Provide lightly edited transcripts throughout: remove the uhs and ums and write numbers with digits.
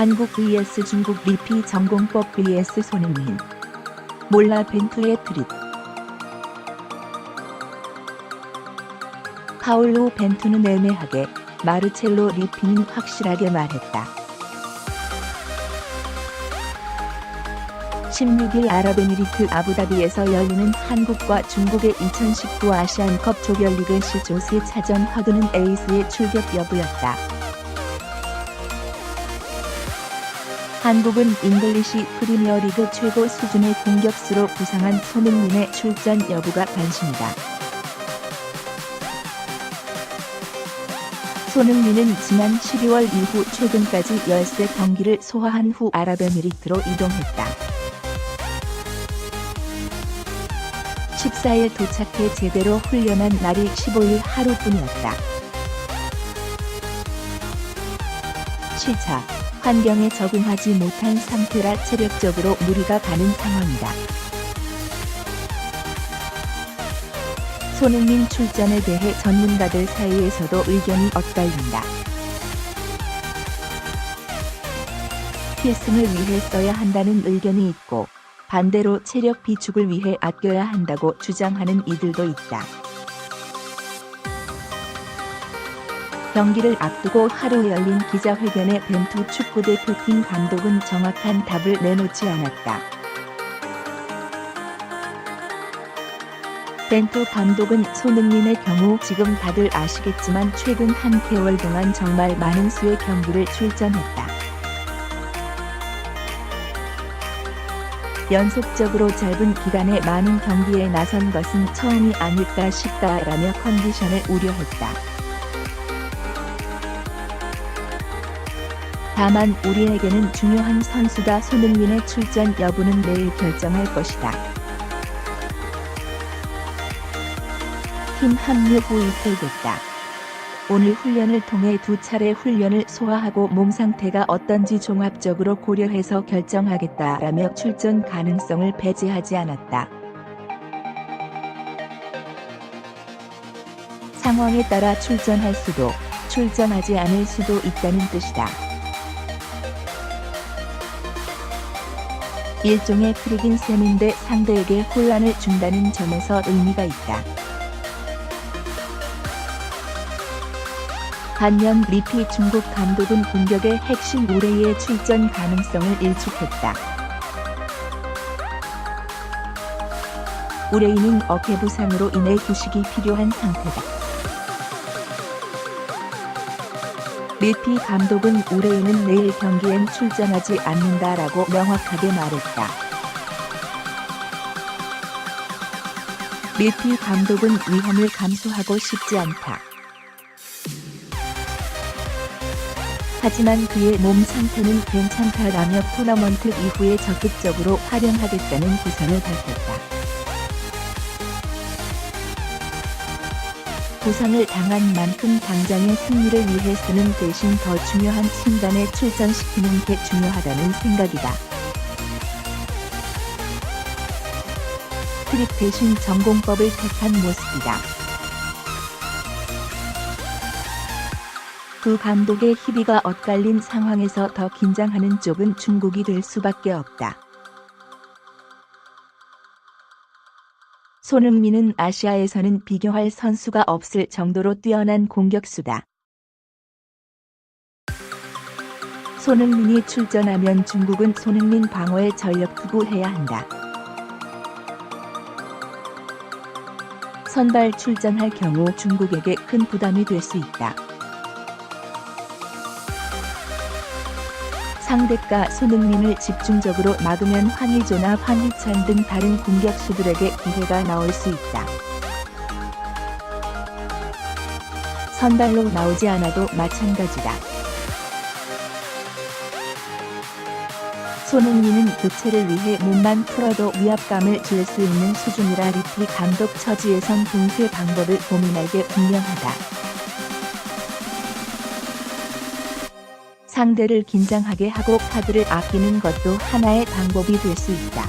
한국 vs 중국 리피 전공법 vs 손흥민. 몰라 벤투의 트릿. 파울로 벤투는 애매하게, 마르첼로 리피는 확실하게 말했다. 16일 아랍에미리트 아부다비에서 열리는 한국과 중국의 2019 아시안컵 조별리그 C조 3차전 화두는 에이스의 출격 여부였다. 한국은 잉글리시 프리미어리그 최고 수준의 공격수로 부상한 손흥민의 출전 여부가 관심이다. 손흥민은 지난 12월 이후 최근까지 13경기를 소화한 후 아랍에미리트로 이동했다. 14일 도착해 제대로 훈련한 날이 15일 하루뿐이었다. 시차, 환경에 적응하지 못한 상태라 체력적으로 무리가 가는 상황이다. 손흥민 출전에 대해 전문가들 사이에서도 의견이 엇갈린다. 필승을 위해 써야 한다는 의견이 있고, 반대로 체력 비축을 위해 아껴야 한다고 주장하는 이들도 있다. 경기를 앞두고 하루 열린 기자회견에 벤투 축구대표팀 감독은 정확한 답을 내놓지 않았다. 벤투 감독은 손흥민의 경우 지금 다들 아시겠지만 최근 한 개월 동안 정말 많은 수의 경기를 출전했다. 연속적으로 짧은 기간에 많은 경기에 나선 것은 처음이 아닐까 싶다라며 컨디션을 우려했다. 다만 우리에게는 중요한 선수다. 손흥민의 출전 여부는 내일 결정할 것이다. 팀 합류 후 이틀 됐다. 오늘 훈련을 통해 2차례 훈련을 소화하고 몸 상태가 어떤지 종합적으로 고려해서 결정하겠다라며 출전 가능성을 배제하지 않았다. 상황에 따라 출전할 수도, 출전하지 않을 수도 있다는 뜻이다. 일종의 프리긴 셈인데 상대에게 혼란을 준다는 점에서 의미가 있다. 반면 리피 중국 감독은 공격의 핵심 우레이의 출전 가능성을 일축했다. 우레이는 어깨 부상으로 인해 휴식이 필요한 상태다. 리피 감독은 우레이는 내일 경기엔 출전하지 않는다라고 명확하게 말했다. 리피 감독은 위험을 감수하고 싶지 않다. 하지만 그의 몸 상태는 괜찮다라며 토너먼트 이후에 적극적으로 활용하겠다는 구상을 밝혔다. 부상을 당한 만큼 당장의 승리를 위해서는 대신 더 중요한 순간에 출전시키는 게 중요하다는 생각이다. 트릭 대신 전공법을 택한 모습이다. 두 감독의 희비가 엇갈린 상황에서 더 긴장하는 쪽은 중국이 될 수밖에 없다. 손흥민은 아시아에서는 비교할 선수가 없을 정도로 뛰어난 공격수다. 손흥민이 출전하면 중국은 손흥민 방어에 전력 투구해야 한다. 선발 출전할 경우 중국에게 큰 부담이 될 수 있다. 상대가 손흥민을 집중적으로 막으면 황의조나 황희찬 등 다른 공격수들에게 기회가 나올 수 있다. 선발로 나오지 않아도 마찬가지다. 손흥민은 교체를 위해 몸만 풀어도 위압감을 줄 수 있는 수준이라 리피 감독 처지에선 동세 방법을 고민할 게 분명하다. 상대를 긴장하게 하고 카드를 아끼는 것도 하나의 방법이 될 수 있다.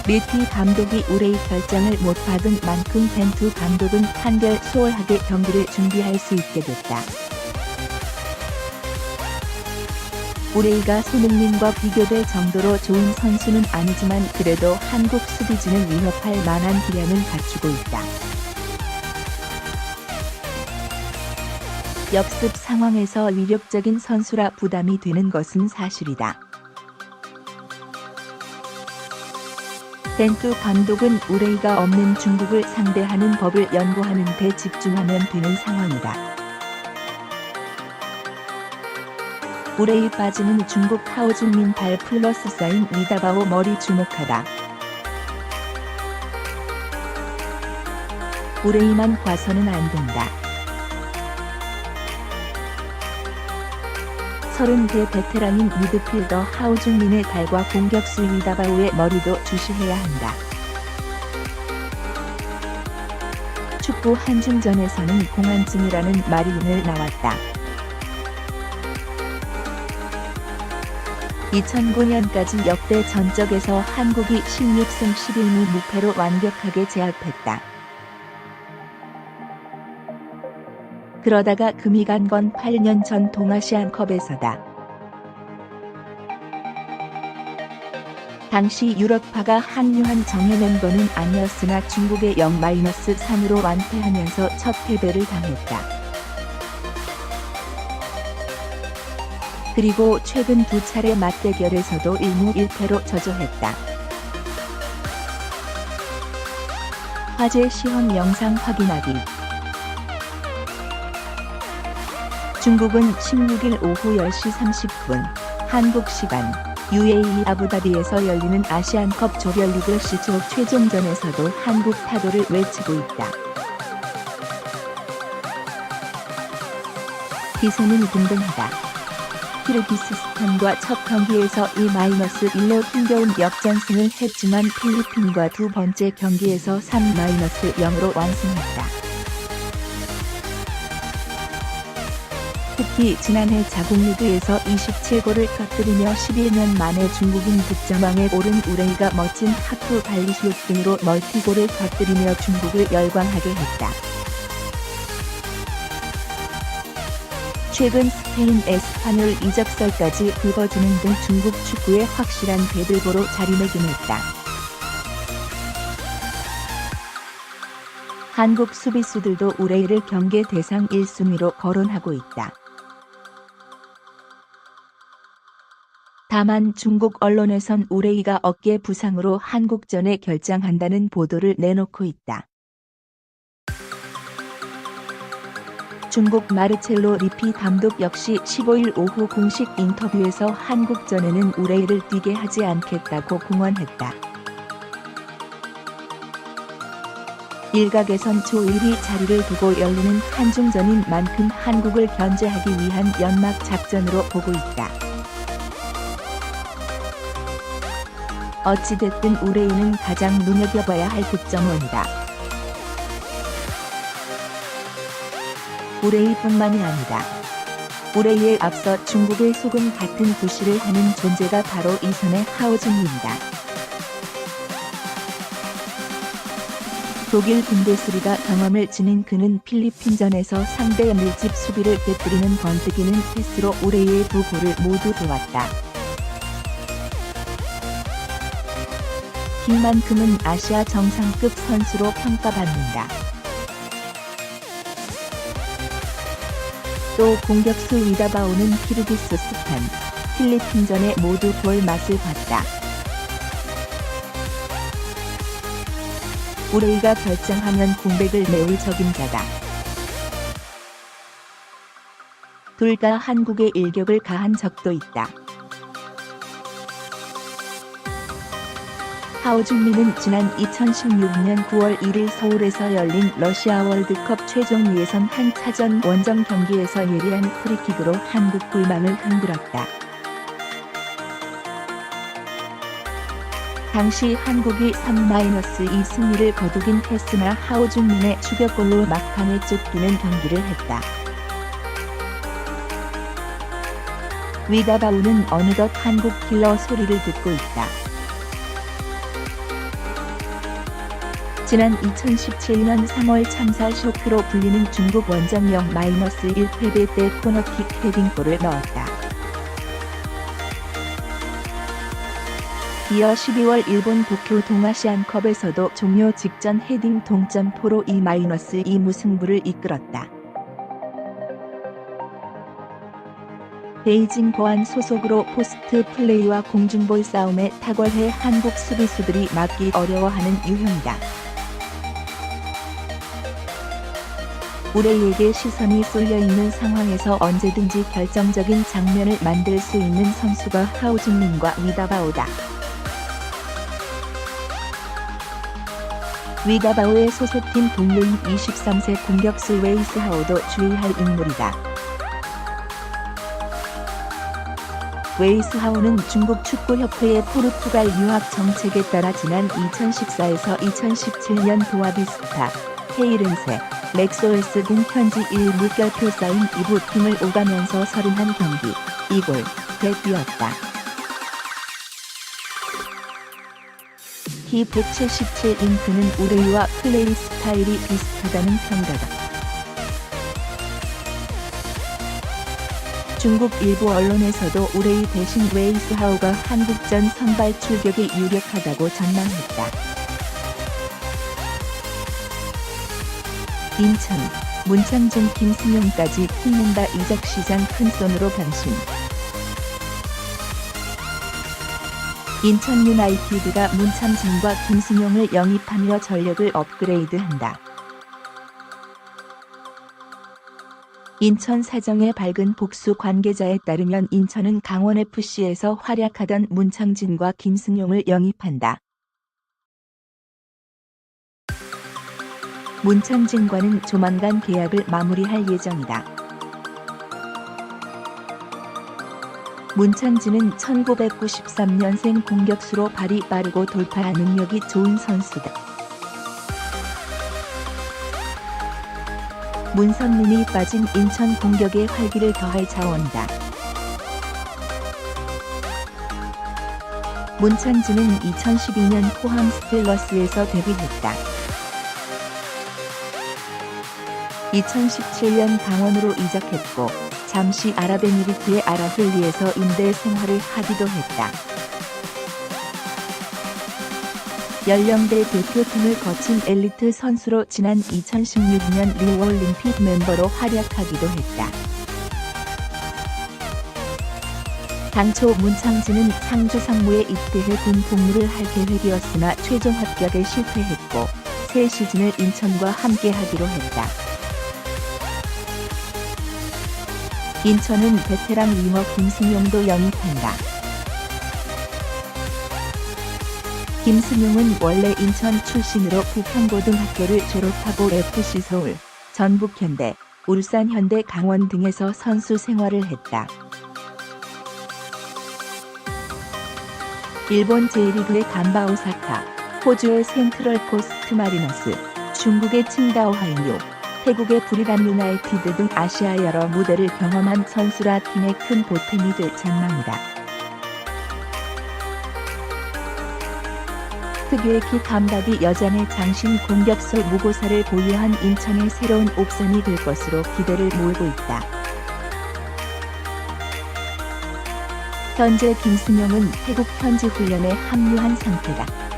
리피 감독이 우레이 결정을 못 받은 만큼 벤투 감독은 한결 수월하게 경기를 준비할 수 있게 됐다. 우레이가 손흥민과 비교될 정도로 좋은 선수는 아니지만 그래도 한국 수비진을 위협할 만한 기량을 갖추고 있다. 역습 상황에서 위력적인 선수라 부담이 되는 것은 사실이다. 벤투 감독은 우레이가 없는 중국을 상대하는 법을 연구하는 데 집중하면 되는 상황이다. 우레이 빠지는 중국 하오준민 발 플러스 사인 위다바오 머리 주목하다. 우레이만 봐서는 안 된다. 30대 베테랑인 미드필더 하오준민의 발과 공격수 위다바오의 머리도 주시해야 한다. 축구 한중전에서는 공황증이라는 말이 오늘 나왔다. 2009년까지 역대 전적에서 한국이 16승 11무 무패로 완벽하게 제압했다. 그러다가 금이 간 건 8년 전 동아시안컵에서다. 당시 유럽파가 합류한 정예 멤버는 아니었으나 중국에 0-3으로 완패하면서 첫 패배를 당했다. 그리고 최근 두 차례 맞대결에서도 1무 1패로 저조했다. 화제 시험 영상 확인하기. 중국은 16일 오후 10시 30분 한국 시간 UAE 아부다비에서 열리는 아시안컵 조별리그 C조 최종전에서도 한국 타도를 외치고 있다. 기세는 등등하다. 키르기스스탄과 첫 경기에서 2-1로 힘겨운 역전승을 했지만 필리핀과 두 번째 경기에서 3-0으로 완승했다. 특히 지난해 자국리그에서 27골을 터뜨리며 11년 만에 중국인 득점왕에 오른 우레이가 멋진 하프 발리슛 등으로 멀티골을 터뜨리며 중국을 열광하게 했다. 최근 스페인 에스파뇰 이적설까지 불거지는 등 중국 축구의 확실한 대들보로 자리매김했다. 한국 수비수들도 우레이를 경계 대상 1순위로 거론하고 있다. 다만 중국 언론에선 우레이가 어깨 부상으로 한국전에 결장한다는 보도를 내놓고 있다. 중국 마르첼로 리피 감독 역시 15일 오후 공식 인터뷰에서 한국전에는 우레이를 뛰게 하지 않겠다고 공언했다. 일각에선 조 1위 자리를 두고 열리는 한중전인 만큼 한국을 견제하기 위한 연막 작전으로 보고 있다. 어찌됐든 우레이는 가장 눈여겨봐야 할 득점원이다. 우레이뿐만이 아니다. 우레이에 앞서 중국의 소금 같은 구실을 하는 존재가 바로 이선의 하오준민이다. 독일 분데스리가 경험을 지닌 그는 필리핀전에서 상대의 밀집 수비를 깨뜨리는 번뜩이는 패스로 우레이의 두 골을 모두 도왔다. 이만큼은 아시아 정상급 선수로 평가받는다. 또 공격수 위다바오는 키르기스스탄, 필리핀전에 모두 골 맛을 봤다. 우레이가 결장하면 공백을 메울 적임자다. 둘 다 한국에 일격을 가한 적도 있다. 하오준민은 지난 2016년 9월 1일 서울에서 열린 러시아 월드컵 최종 예선 한 차전 원정 경기에서 예리한 프리킥으로 한국 골망을 흔들었다. 당시 한국이 3-2 승리를 거두긴 했으나 하오준민의 추격골로 막판에 쫓기는 경기를 했다. 위다바오는 어느덧 한국 킬러 소리를 듣고 있다. 지난 2017년 3월 참사 쇼크로 불리는 중국 원정 0-1 패배 때 코너킥 헤딩골을 넣었다. 이어 12월 일본 도쿄 동아시안컵에서도 종료 직전 헤딩 동점포로 2-2 무승부를 이끌었다. 베이징 보안 소속으로 포스트 플레이와 공중볼 싸움에 탁월해 한국 수비수들이 막기 어려워하는 유형이다. 우레이에게 시선이 쏠려있는 상황에서 언제든지 결정적인 장면을 만들 수 있는 선수가 하우징민과 위다바오다. 위다바오의 소속팀 동료인 23세 공격수 웨이스하오도 주의할 인물이다. 웨이스하오는 중국 축구협회의 포르투갈 유학 정책에 따라 지난 2014에서 2017년 도아비스타, 케이른세, 렉소에스 등 현지 1물결표 쌓인 2부 팀을 오가면서 31경기, 2골, 대 뛰었다. 키 177인 그는 우레이와 플레이 스타일이 비슷하다는 평가다. 중국 일부 언론에서도 우레이 대신 웨이스하오가 한국전 선발 출격에 유력하다고 전망했다. 인천, 문창진 김승용까지 踢는다 이적시장 큰손으로 변신. 인천 유나이티드가 문창진과 김승용을 영입하며 전력을 업그레이드한다. 인천 사정의 밝은 복수 관계자에 따르면 인천은 강원FC에서 활약하던 문창진과 김승용을 영입한다. 문창진과는 조만간 계약을 마무리할 예정이다. 문창진은 1993년생 공격수로 발이 빠르고 돌파 능력이 좋은 선수다. 문선민이 빠진 인천 공격에 활기를 더할 자원이다. 문창진은 2012년 포항 스틸러스에서 데뷔했다. 2017년 강원으로 이적했고 잠시 아랍에미리트의 알아흘리에서 임대 생활을 하기도 했다. 연령대 대표팀을 거친 엘리트 선수로 지난 2016년 리우올림픽 멤버로 활약하기도 했다. 당초 문창진은 상주 상무에 입대해 군 복무를 할 계획이었으나 최종 합격에 실패했고 새 시즌을 인천과 함께하기로 했다. 인천은 베테랑 윙어 김승용도 영입한다. 김승용은 원래 인천 출신으로 부평고등학교를 졸업하고 FC서울, 전북현대, 울산현대 강원 등에서 선수 생활을 했다. 일본 제1리그의 간바 오사카, 호주의 센트럴코스트 마리너스, 중국의 칭다오 한유, 태국의 부리람 유나이티드 등 아시아 여러 무대를 경험한 선수라 팀에 큰 보탬이 될 전망이다. 특유의 키 감각이 여전히 장신 공격수 무고사를 보유한 인천의 새로운 옵션이 될 것으로 기대를 모으고 있다. 현재 김승용은 태국 현지 훈련에 합류한 상태다.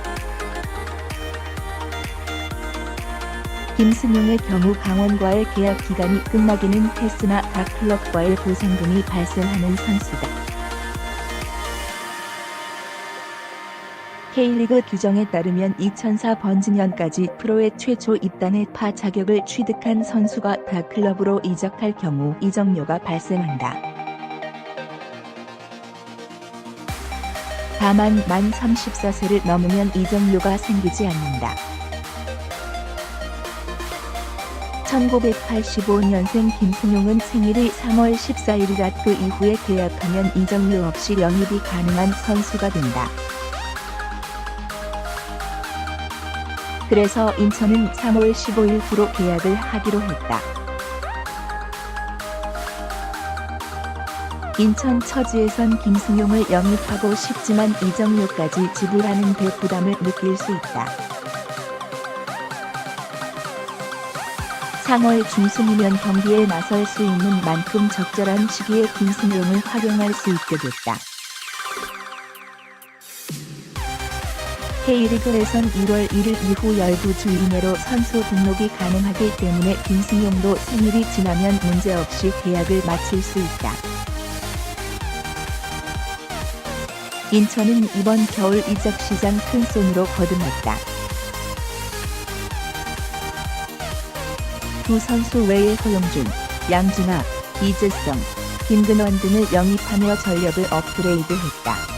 김승용의 경우 강원과의 계약 기간이 끝나기는 했으나 각 클럽과의 보상금이 발생하는 선수다. K리그 규정에 따르면 2004 번즈년까지 프로에 최초 입단해 파 자격을 취득한 선수가 타 클럽으로 이적할 경우 이적료가 발생한다. 다만 만 34세를 넘으면 이적료가 생기지 않는다. 1985년생 김승용은 생일이 3월 14일이라 그 이후에 계약하면 이적료 없이 영입이 가능한 선수가 된다. 그래서 인천은 3월 15일 후로 계약을 하기로 했다. 인천 처지에선 김승용을 영입하고 싶지만 이적료까지 지불하는 데 부담을 느낄 수 있다. 상월 중순이면 경기에 나설 수 있는 만큼 적절한 시기에 김승용을 활용할 수 있게 됐다. K리그에선 1월 1일 이후 12주 이내로 선수 등록이 가능하기 때문에 김승용도 생일이 지나면 문제없이 계약을 마칠 수 있다. 인천은 이번 겨울 이적 시장 큰손으로 거듭났다. 두 선수 외에 허용준, 양준하, 이재성, 김근원 등을 영입하며 전력을 업그레이드했다.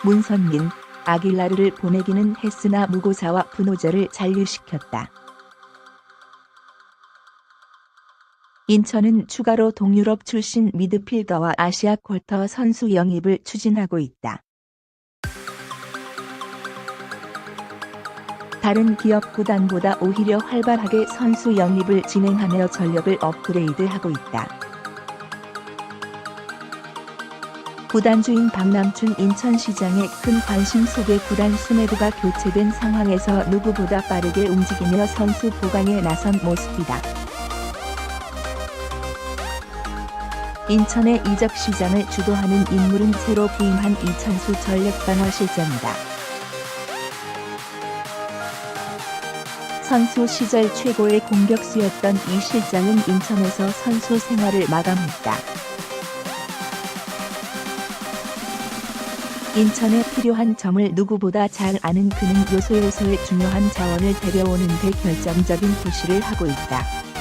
문선민, 아길라르를 보내기는 했으나 무고사와 분호자를 잔류시켰다. 인천은 추가로 동유럽 출신 미드필더와 아시아 쿼터 선수 영입을 추진하고 있다. 다른 기업 구단보다 오히려 활발하게 선수 영입을 진행하며 전력을 업그레이드하고 있다. 구단주인 박남춘 인천시장의 큰 관심 속에 구단 수뇌부가 교체된 상황에서 누구보다 빠르게 움직이며 선수 보강에 나선 모습이다. 인천의 이적 시장을 주도하는 인물은 새로 부임한 이천수 전력방어실장이다. 선수 시절 최고의 공격수였던 이 실장은 인천에서 선수 생활을 마감했다. 인천에 필요한 점을 누구보다 잘 아는 그는 요소요소의 중요한 자원을 데려오는 데 결정적인 푸시를 하고 있다.